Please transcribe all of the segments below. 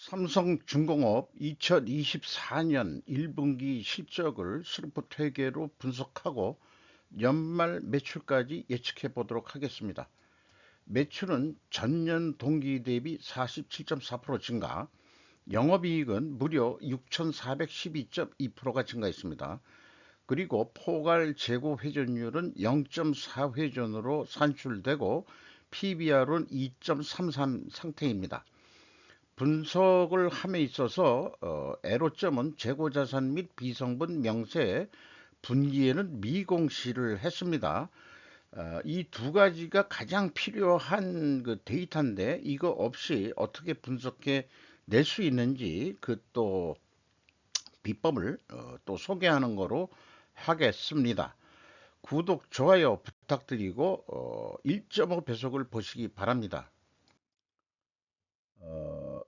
삼성중공업 2024년 1분기 실적을 스루프 회계로 분석하고 연말 매출까지 예측해 보도록 하겠습니다. 매출은 전년 동기 대비 47.4% 증가, 영업이익은 무려 6,412.2%가 증가했습니다. 그리고 포괄 재고 회전율은 0.4회전으로 산출되고 PBR은 2.33 상태입니다. 분석을 함에 있어서 애로점은 재고자산 및 비성분 명세, 분기에는 미공시를 했습니다. 이 두 가지가 가장 필요한 그 데이터인데 이거 없이 어떻게 분석해 낼 수 있는지 그 또 비법을 또 소개하는 거로 하겠습니다. 구독, 좋아요 부탁드리고 1.5 배속을 보시기 바랍니다.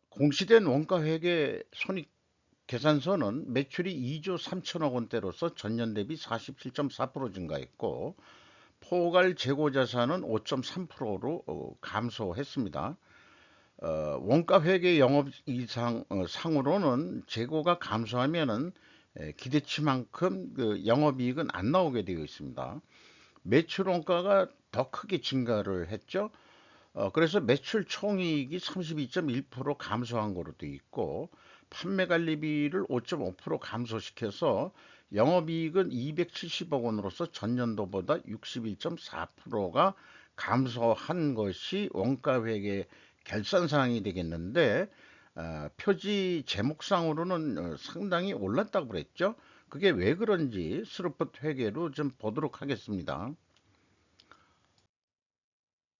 공시된 원가회계 손익 계산서는 매출이 2조 3천억 원대로서 전년 대비 47.4% 증가했고 포괄 재고자산은 5.3%로 감소했습니다. 원가회계 영업 이상 상으로는 재고가 감소하면은 기대치만큼 그 영업이익은 안 나오게 되어 있습니다. 매출 원가가 더 크게 증가를 했죠. 그래서 매출 총이익이 32.1% 감소한 거로 돼 있고 판매 관리비를 5.5% 감소시켜서 영업이익은 270억 원으로서 전년도보다 61.4%가 감소한 것이 원가회계 결산사항이 되겠는데 표지 제목상으로는 상당히 올랐다고 그랬죠. 그게 왜 그런지 스루펫 회계로 좀 보도록 하겠습니다.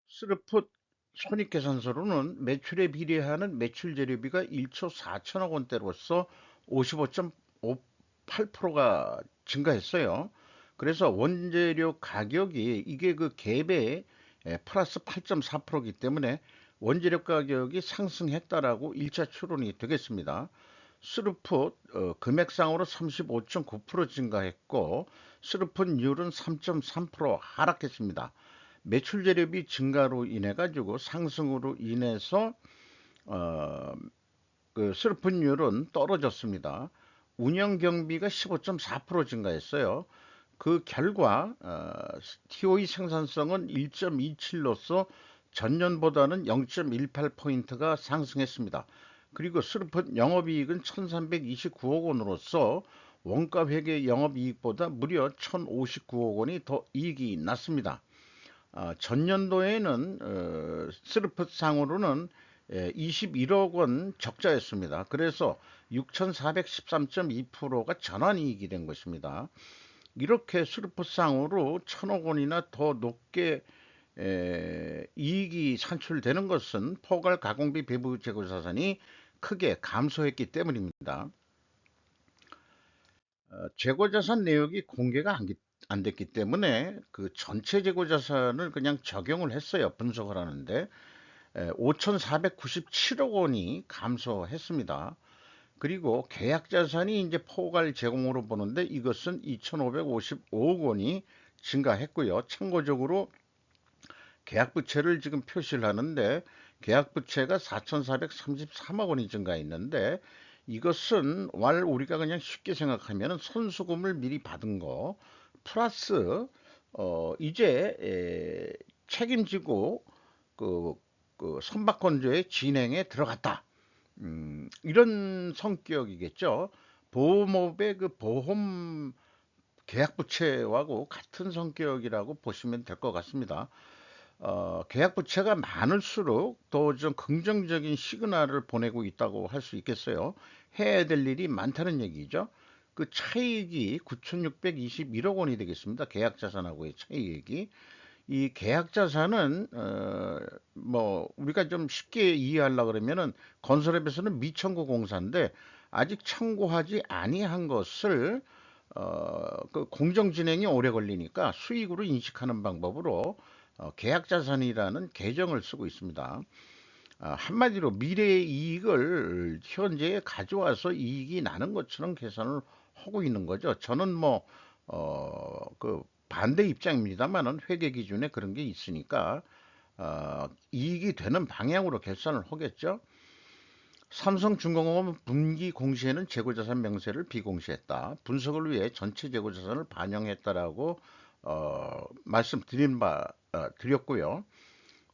스루펫 손익계산서로는 매출에 비례하는 매출 재료비가 1조 4천억 원대로서 55.58%가 증가했어요. 그래서 원재료 가격이 이게 그 갭에 플러스 8.4%이기 때문에 원재료 가격이 상승했다라고 1차 추론이 되겠습니다. 스루풋 금액상으로 35.9% 증가했고 스루풋율은 3.3% 하락했습니다. 매출 재료비 증가로 인해 가지고 상승으로 인해서 어, 그 슬픈율은 떨어졌습니다. 운영 경비가 15.4% 증가했어요. 그 결과 TOE 생산성은 1.27로서 전년보다는 0.18포인트가 상승했습니다. 그리고 슬픈 영업이익은 1329억 원으로서 원가 회계 영업이익보다 무려 1059억 원이 더 이익이 났습니다. 전년도에는 스르프상으로는 21억 원 적자였습니다. 그래서 6,413.2%가 전환이익이 된 것입니다. 이렇게 스르프상으로 1,000억 원이나 더 높게 이익이 산출되는 것은 포괄 가공비 배부 재고 자산이 크게 감소했기 때문입니다. 재고자산 내역이 공개가 안 됐기 때문에 그 전체 재고자산을 그냥 적용을 했어요. 분석을 하는데 5,497억 원이 감소했습니다. 그리고 계약자산이 이제 포괄 제공으로 보는데 이것은 2,555억 원이 증가했고요. 참고적으로 계약부채를 지금 표시를 하는데 계약부채가 4,433억 원이 증가했는데 이것은 우리가 그냥 쉽게 생각하면 선수금을 미리 받은 거 플러스 이제 책임지고 그, 그 선박건조의 진행에 들어갔다. 이런 성격이겠죠. 보험업의 그 보험 계약부채하고 같은 성격이라고 보시면 될 것 같습니다. 계약 부채가 많을수록 더 좀 긍정적인 시그널을 보내고 있다고 할 수 있겠어요. 해야 될 일이 많다는 얘기죠. 그 차익이 9,621억 원이 되겠습니다. 계약 자산하고의 차익이. 이 계약 자산은 뭐 우리가 좀 쉽게 이해하려고 그러면은 건설업에서는 미청구 공사인데 아직 청구하지 아니한 것을 그 공정 진행이 오래 걸리니까 수익으로 인식하는 방법으로 계약자산이라는 계정을 쓰고 있습니다. 한마디로 미래의 이익을 현재에 가져와서 이익이 나는 것처럼 계산을 하고 있는 거죠. 저는 그 반대 입장입니다만은 회계 기준에 그런 게 있으니까 이익이 되는 방향으로 결산을 하겠죠. 삼성중공업은 분기 공시에는 재고자산 명세를 비공시했다. 분석을 위해 전체 재고자산을 반영했다라고 말씀드린 바 드렸고요.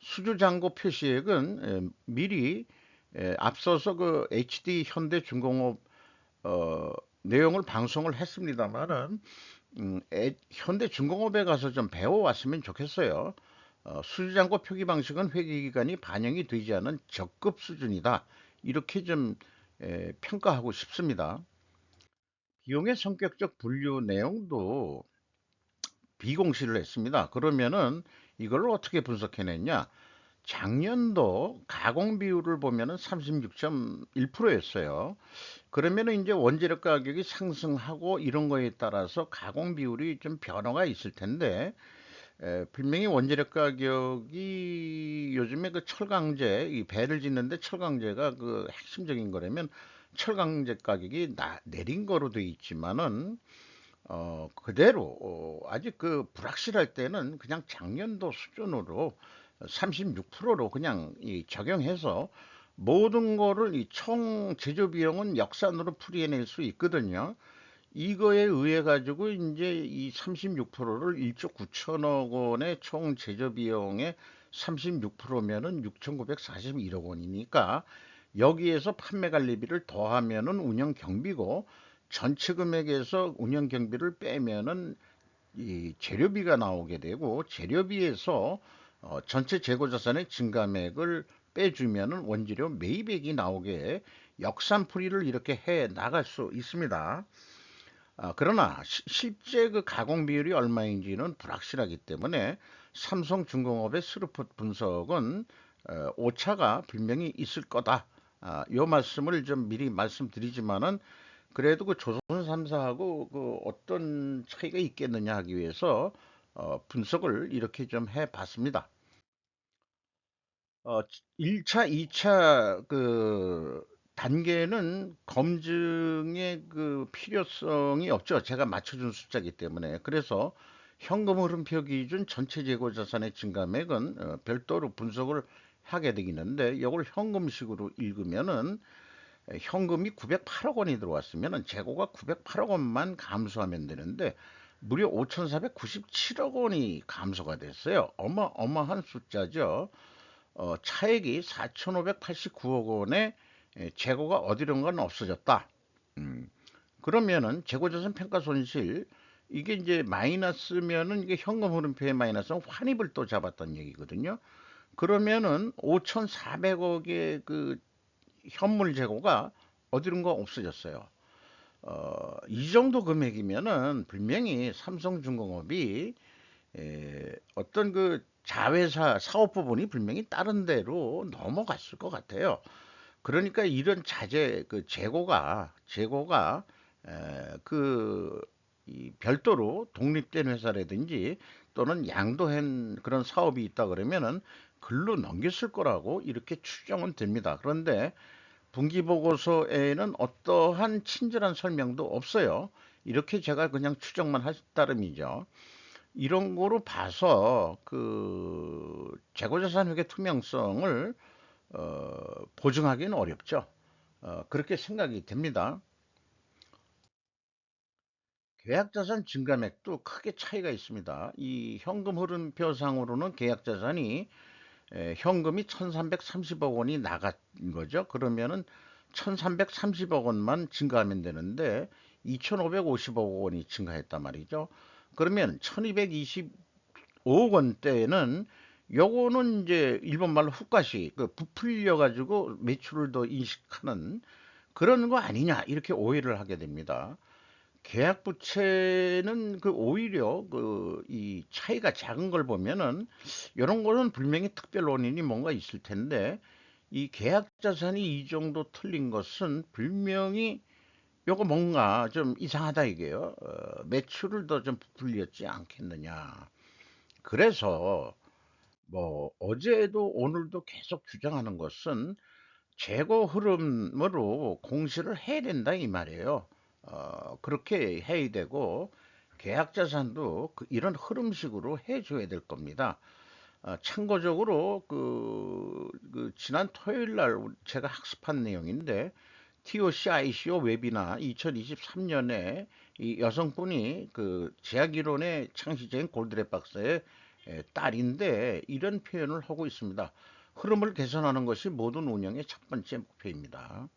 수주잔고 표시액은 미리 앞서서 그 HD 현대중공업 어, 내용을 방송을 했습니다만은 현대중공업에 가서 좀 배워왔으면 좋겠어요. 수주잔고 표기 방식은 회계기간이 반영이 되지 않은 적급 수준이다. 이렇게 좀 평가하고 싶습니다. 비용의 성격적 분류 내용도 비공시를 했습니다. 그러면은 이걸 어떻게 분석해냈냐? 작년도 가공 비율을 보면은 36.1%였어요. 그러면은 이제 원재료 가격이 상승하고 이런 거에 따라서 가공 비율이 좀 변화가 있을 텐데 분명히 원재료 가격이 요즘에 그 철강제 이 배를 짓는데 철강제가 그 핵심적인 거라면 철강제 가격이 내린 거로 돼 있지만은 그대로 아직 그 불확실할 때는 그냥 작년도 수준으로 36%로 그냥 적용해서 모든 거를 이 총 제조 비용은 역산으로 풀이해낼 수 있거든요. 이거에 의해 가지고 이제 이 36%를 1조 9천억 원의 총 제조 비용의 36%면은 6,941억 원이니까 여기에서 판매 관리비를 더하면은 운영 경비고 전체 금액에서 운영 경비를 빼면은 이 재료비가 나오게 되고 재료비에서 전체 재고 자산의 증감액을 빼주면은 원재료 매입액이 나오게 역산풀이를 이렇게 해 나갈 수 있습니다. 그러나 실제 그 가공 비율이 얼마인지는 불확실하기 때문에 삼성중공업의 스루풋 분석은 오차가 분명히 있을 거다. 요 말씀을 좀 미리 말씀드리지만은 그래도 그 조선 3사하고 그 어떤 차이가 있겠느냐 하기 위해서 분석을 이렇게 좀 해봤습니다. 1차, 2차 그 단계는 검증의 그 필요성이 없죠. 제가 맞춰준 숫자이기 때문에. 그래서 현금 흐름표 기준 전체 재고 자산의 증감액은 별도로 분석을 하게 되겠는데 이걸 현금식으로 읽으면은 현금이 908억 원이 들어왔으면 재고가 908억 원만 감소하면 되는데 무려 5,497억 원이 감소가 됐어요. 어마어마한 숫자죠. 차액이 4,589억 원의 재고가 어디론가는 없어졌다. 음, 그러면은 재고자산 평가 손실 이게 이제 마이너스면은 이게 현금 흐름표의 마이너스는 환입을 또 잡았던 얘기거든요. 그러면은 5,400억의 그 현물 재고가 어디론가 없어졌어요. 이 정도 금액이면은 분명히 삼성중공업이 어떤 그 자회사 사업 부분이 분명히 다른 데로 넘어갔을 것 같아요. 그러니까 이런 그 재고가 그 이 별도로 독립된 회사라든지 또는 양도한 그런 사업이 있다 그러면은 글로 넘겼을 거라고 이렇게 추정은 됩니다. 그런데 분기 보고서에는 어떠한 친절한 설명도 없어요. 이렇게 제가 그냥 추정만 할 따름이죠. 이런 거로 봐서 그 재고자산 회계 투명성을 보증하기는 어렵죠. 그렇게 생각이 됩니다. 계약자산 증감액도 크게 차이가 있습니다. 이 현금 흐름표상으로는 계약자산이 현금이 1,330억 원이 나간 거죠. 그러면은 1,330억 원만 증가하면 되는데 2,550억 원이 증가했단 말이죠. 그러면 1,225억 원대는 요거는 이제 일본 말로 훅가시 그 부풀려 가지고 매출을 더 인식하는 그런 거 아니냐 이렇게 오해를 하게 됩니다. 계약 부채는 그 오히려 그 이 차이가 작은 걸 보면은 이런 거는 분명히 특별 원인이 뭔가 있을 텐데 이 계약 자산이 이 정도 틀린 것은 분명히 요거 뭔가 좀 이상하다 이게요. 매출을 더 좀 부풀렸지 않겠느냐. 그래서 뭐 어제도 오늘도 계속 주장하는 것은 재고 흐름으로 공시를 해야 된다 이 말이에요. 그렇게 해야 되고 계약 자산도 이런 흐름식으로 해줘야 될 겁니다. 참고적으로 그 지난 토요일 날 제가 학습한 내용인데 TOC ICO 웨비나 2023년에 이 여성분이 그 제약 이론의 창시자인 골드레 박사의 딸인데 이런 표현을 하고 있습니다. 흐름을 개선하는 것이 모든 운영의 첫 번째 목표입니다.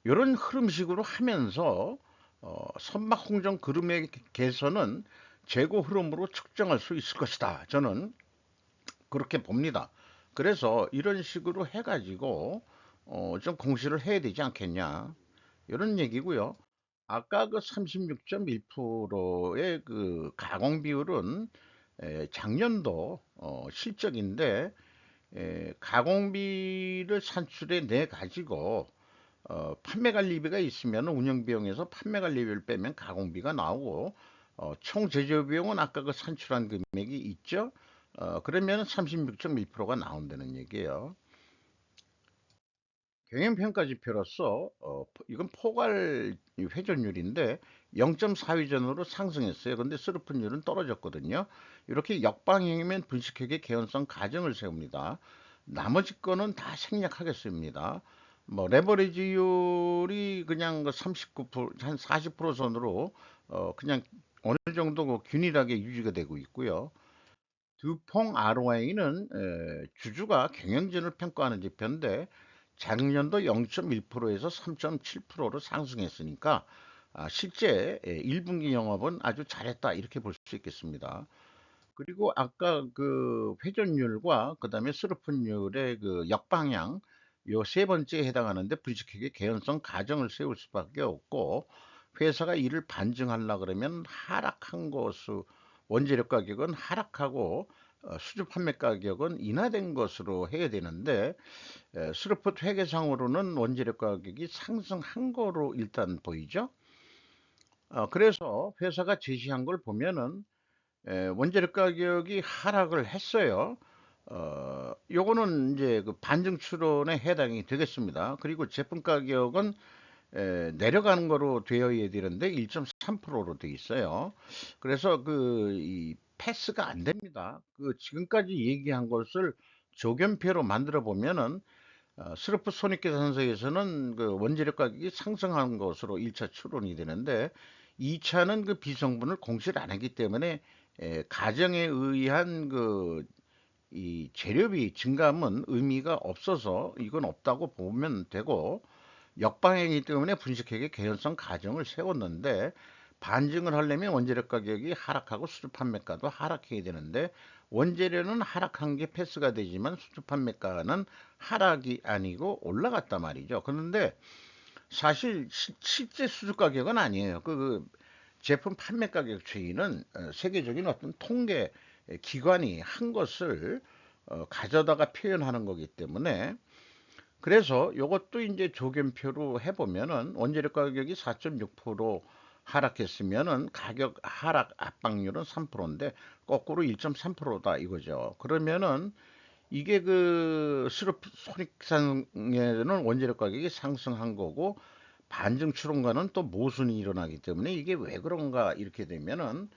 이런 흐름식으로 하면서 선박 홍정 그름의 개선은 재고 흐름으로 측정할 수 있을 것이다. 저는 그렇게 봅니다. 그래서 이런 식으로 해가지고 좀 공시를 해야 되지 않겠냐 이런 얘기고요. 아까 그 36.1%의 그 가공 비율은 작년도 실적인데 가공비를 산출해 내 가지고 판매 관리비가 있으면 운영 비용에서 판매 관리비를 빼면 가공비가 나오고 총 제조 비용은 아까 그 산출한 금액이 있죠. 그러면 36.1%가 나온다는 얘기예요. 경영평가 지표로서 이건 포괄 회전율인데 0.4위전으로 상승했어요. 근데 스루픈율은 떨어졌거든요. 이렇게 역방향이면 분식회계 개연성 가정을 세웁니다. 나머지 거는 다 생략하겠습니다. 뭐 레버리지율이 그냥 39%, 한 40% 선으로 그냥 어느 정도 균일하게 유지가 되고 있고요. 두퐁 ROI는 주주가 경영진을 평가하는 지표인데 작년도 0.1%에서 3.7%로 상승했으니까 실제 1분기 영업은 아주 잘했다 이렇게 볼 수 있겠습니다. 그리고 아까 그 회전율과 그다음에 스루픈율의 그 역방향 요 세 번째에 해당하는데 분식회계 개연성 가정을 세울 수밖에 없고 회사가 이를 반증하려 그러면 하락한 것수 원재료 가격은 하락하고 수주 판매 가격은 인하된 것으로 해야 되는데 스루풋 회계상으로는 원재료 가격이 상승한 거로 일단 보이죠. 그래서 회사가 제시한 걸 보면은 원재료 가격이 하락을 했어요. 요거는 이제 그 반증 추론에 해당이 되겠습니다. 그리고 제품 가격은 내려가는 거로 되어야 되는데 1.3%로 돼 있어요. 그래서 그 이 패스가 안 됩니다. 그 지금까지 얘기한 것을 조견표로 만들어 보면은 스르프 손익계산서에서는 그 원재료 가격이 상승한 것으로 1차 추론이 되는데 2차는 그 비성분을 공시를 안 했기 때문에 가정에 의한 그 이 재료비 증감은 의미가 없어서 이건 없다고 보면 되고 역방향이기 때문에 분식회계 개연성 가정을 세웠는데 반증을 하려면 원재료 가격이 하락하고 수주 판매가도 하락해야 되는데 원재료는 하락한 게 패스가 되지만 수주 판매가는 하락이 아니고 올라갔단 말이죠. 그런데 사실 실제 수주 가격은 아니에요. 그 제품 판매 가격 추이는 세계적인 어떤 통계 기관이 한 것을 가져다가 표현하는 거기 때문에 그래서 이것도 이제 조견표로 해보면은 원재료 가격이 4.6% 하락했으면은 가격 하락 압박률은 3%인데 거꾸로 1.3%다 이거죠. 그러면은 이게 그 수렵 손익상에는 원재료 가격이 상승한 거고 반증 추론과는 또 모순이 일어나기 때문에 이게 왜 그런가 이렇게 되면은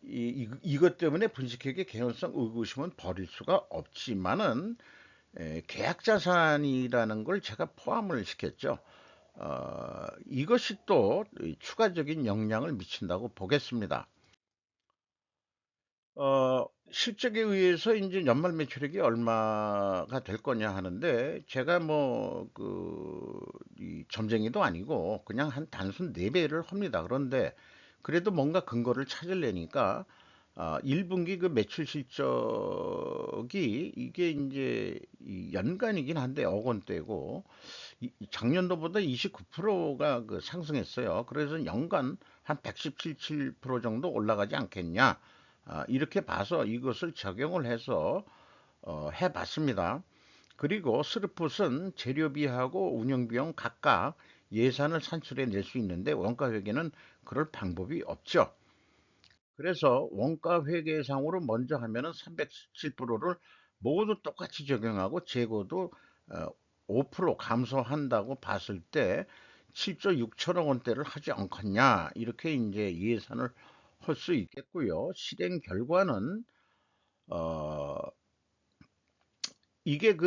이것 때문에 분식회계 개연성 의구심은 버릴 수가 없지만은 계약 자산이라는 걸 제가 포함을 시켰죠. 이것이 또 추가적인 영향을 미친다고 보겠습니다. 실적에 의해서 이제 연말 매출액이 얼마가 될 거냐 하는데 제가 뭐 이 점쟁이도 아니고 그냥 한 단순 내배를 합니다. 그런데 그래도 뭔가 근거를 찾으려니까 1분기 그 매출 실적이 이게 이제 이 연간이긴 한데 억 원대고 작년도보다 29%가 그 상승했어요. 그래서 연간 한 117% 정도 올라가지 않겠냐. 이렇게 봐서 이것을 적용을 해서 해봤습니다. 그리고 스르풋은 재료비하고 운영비용 각각 예산을 산출해 낼 수 있는데 원가회계는 그럴 방법이 없죠. 그래서 원가회계상으로 먼저 하면은 317%를 모두 똑같이 적용하고 재고도 5% 감소한다고 봤을 때 7조 6천억 원대를 하지 않겠냐 이렇게 이제 예산을 할 수 있겠고요. 실행 결과는 어, 이게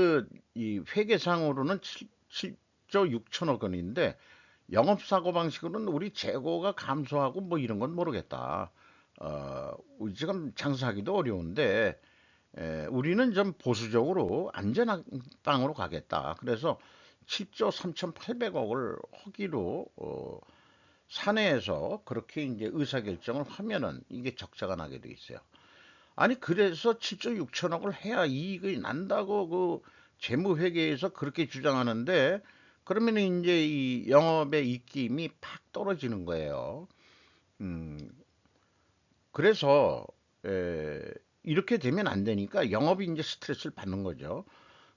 이 회계상으로는 7조 6천억 원인데 영업사고 방식으로는 우리 재고가 감소하고 뭐 이런 건 모르겠다. 우리 지금 장사하기도 어려운데 우리는 좀 보수적으로 안전한 땅으로 가겠다. 그래서 7조 3,800억을 허기로 사내에서 그렇게 이제 의사결정을 하면은 이게 적자가 나게 돼 있어요. 아니 그래서 7조 6천억을 해야 이익이 난다고 재무회계에서 그렇게 주장하는데 그러면 이제 이 영업의 입김이 팍 떨어지는 거예요. 음, 그래서 에, 이렇게 되면 안 되니까 영업이 이제 스트레스를 받는 거죠.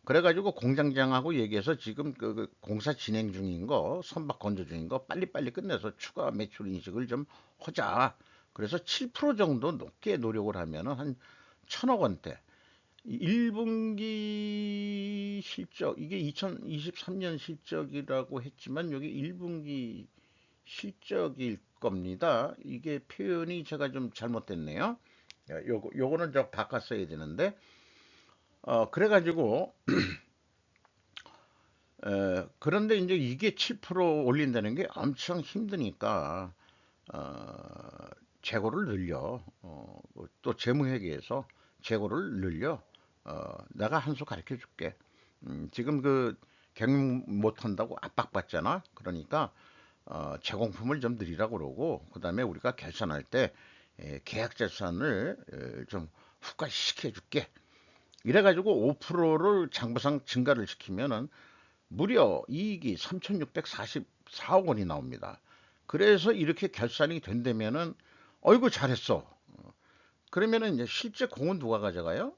그래가지고 공장장하고 얘기해서 지금 그 공사 진행 중인 거, 선박 건조 중인 거 빨리빨리 끝내서 추가 매출 인식을 좀 하자. 그래서 7% 정도 높게 노력을 하면은 한 천억 원대. 1분기 실적, 이게 2023년 실적이라고 했지만 여기 1분기 실적일 겁니다. 이게 표현이 제가 좀 잘못됐네요. 요거는 저 바꿔 써야 되는데, 그래가지고, 그런데 이제 이게 7% 올린다는 게 엄청 힘드니까, 재고를 늘려. 또 재무회계에서 재고를 늘려. 내가 한 수 가르쳐 줄게. 지금 경영 못한다고 압박받잖아. 그러니까 제공품을 좀 늘리라고 그러고 그다음에 우리가 결산할 때 계약 결산을 좀 후가시켜 줄게. 이래가지고 5%를 장부상 증가를 시키면은 무려 이익이 3,644억 원이 나옵니다. 그래서 이렇게 결산이 된다면은 어이구 잘했어. 그러면은 이제 실제 공은 누가 가져가요?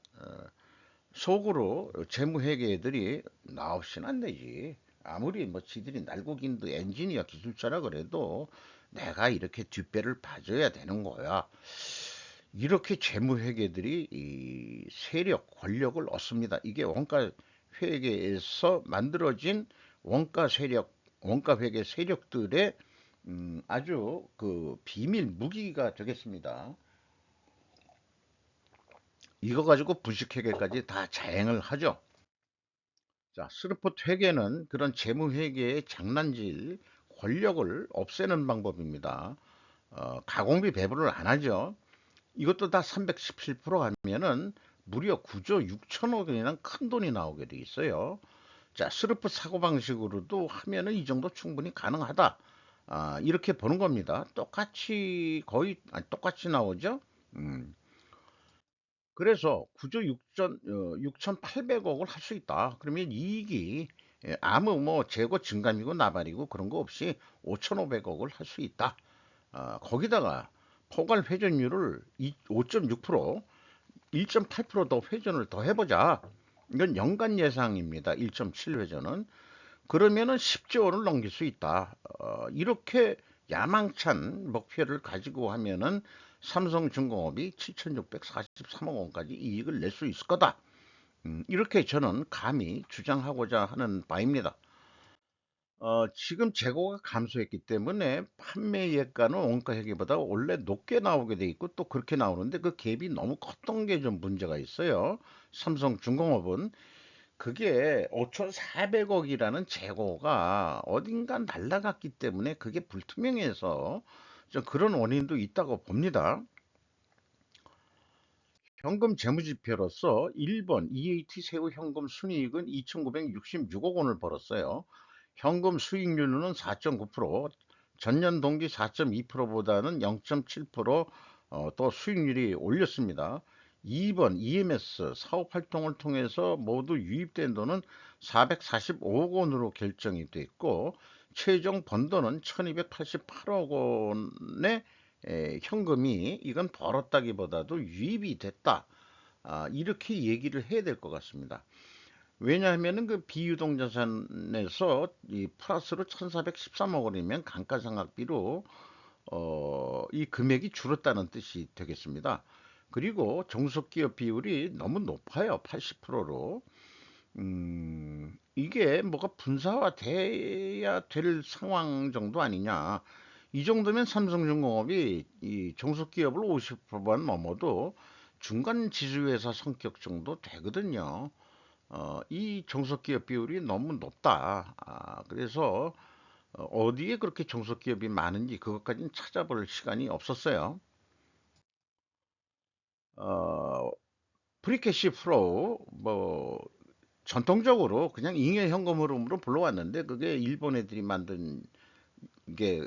속으로 재무회계들이 나 없이는 안 되지. 아무리 뭐 지들이 날고긴도 엔지니어 기술자라 그래도 내가 이렇게 뒷배를 봐줘야 되는 거야. 이렇게 재무회계들이 이 세력, 권력을 얻습니다. 이게 원가 회계에서 만들어진 원가 세력, 원가 회계 세력들의 아주 비밀 무기가 되겠습니다. 이거 가지고 부식회계까지 다 자행을 하죠. 자, 스루포트 회계는 그런 재무 회계의 장난질, 권력을 없애는 방법입니다. 가공비 배분을 안 하죠. 이것도 다 317% 하면은 무려 9조 6천억 원이나 큰 돈이 나오게 돼 있어요. 자, 스루프 사고방식으로도 하면은 이 정도 충분히 가능하다. 이렇게 보는 겁니다. 똑같이, 거의, 아니, 똑같이 나오죠? 음. 그래서 9조 6,800억을 할 수 있다. 그러면 이익이 아무 뭐 재고 증감이고 나발이고 그런 거 없이 5,500억을 할 수 있다. 거기다가 포괄 회전율을 5.6%, 1.8%더 회전을 더 해보자. 이건 연간 예상입니다. 1.7 회전은. 그러면은 10조 원을 넘길 수 있다. 이렇게 야망찬 목표를 가지고 하면은 삼성중공업이 7,643억 원까지 이익을 낼 수 있을 거다. 이렇게 저는 감히 주장하고자 하는 바입니다. 지금 재고가 감소했기 때문에 판매 예가는 원가 회계보다 원래 높게 나오게 돼 있고 또 그렇게 나오는데 그 갭이 너무 컸던 게 좀 문제가 있어요. 삼성중공업은 그게 5,400억이라는 재고가 어딘가 날라갔기 때문에 그게 불투명해서 좀 그런 원인도 있다고 봅니다. 현금 재무지표로서 1번 EAT 새우 현금 순이익은 2,966억 원을 벌었어요. 현금 수익률은 4.9%, 전년 동기 4.2%보다는 0.7% 또 수익률이 올렸습니다. 2번 EMS 사업 활동을 통해서 모두 유입된 돈은 445억 원으로 결정이 됐고 최종 번돈은 1288억 원의 현금이 이건 벌었다기보다도 유입이 됐다. 이렇게 얘기를 해야 될 것 같습니다. 왜냐하면은 그 비유동 자산에서 이 플러스로 1413억 원이면 감가상각비로 이 금액이 줄었다는 뜻이 되겠습니다. 그리고 종속기업 비율이 너무 높아요. 80%로. 이게 뭐가 분사화돼야 될 상황 정도 아니냐. 이 정도면 삼성중공업이 이 종속기업을 50%만 넘어도 중간 지주회사 성격 정도 되거든요. 이 종속기업 비율이 너무 높다. 그래서 어디에 그렇게 종속기업이 많은지 그것까지는 찾아볼 시간이 없었어요. 어, 프리캐시 프로 뭐 전통적으로 그냥 잉여 현금 흐름으로 불러왔는데 그게 일본 애들이 만든 게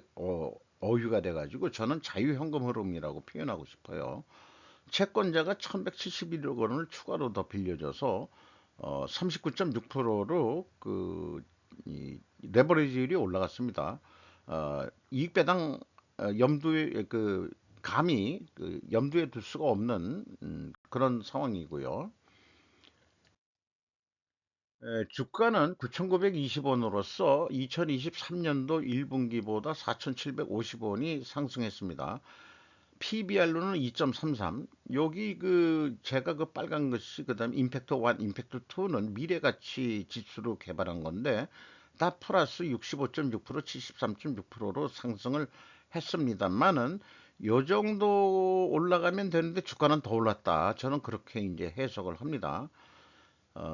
어휘가 돼가지고 저는 자유 현금 흐름이라고 표현하고 싶어요. 채권자가 1171억 원을 추가로 더 빌려줘서 39.6%로 이 레버리지율이 올라갔습니다. 이익 배당 염두에 감히 염두에 둘 수가 없는 그런 상황이고요. 주가는 9,920원으로서 2023년도 1분기보다 4,750원이 상승했습니다. PBR로는 2.33. 여기 제가 빨간 것이 그다음 임팩트 1, 임팩트 2는 미래가치 지수로 개발한 건데 다 플러스 65.6%, 73.6%로 상승을 했습니다만은 요 정도 올라가면 되는데 주가는 더 올랐다. 저는 그렇게 이제 해석을 합니다.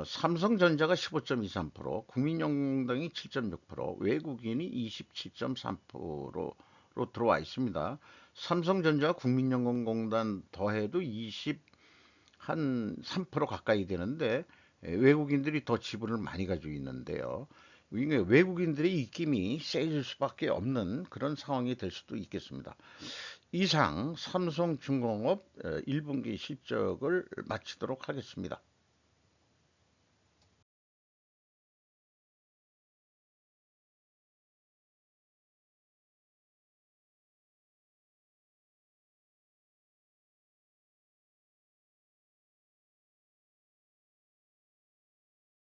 삼성전자가 15.23%, 국민연금이 7.6%, 외국인이 27.3%로 들어와 있습니다. 삼성전자 국민연금공단 더해도 20, 한 3% 가까이 되는데 외국인들이 더 지분을 많이 가지고 있는데요. 이게 외국인들의 입김이 세질 수밖에 없는 그런 상황이 될 수도 있겠습니다. 이상 삼성중공업 1분기 실적을 마치도록 하겠습니다.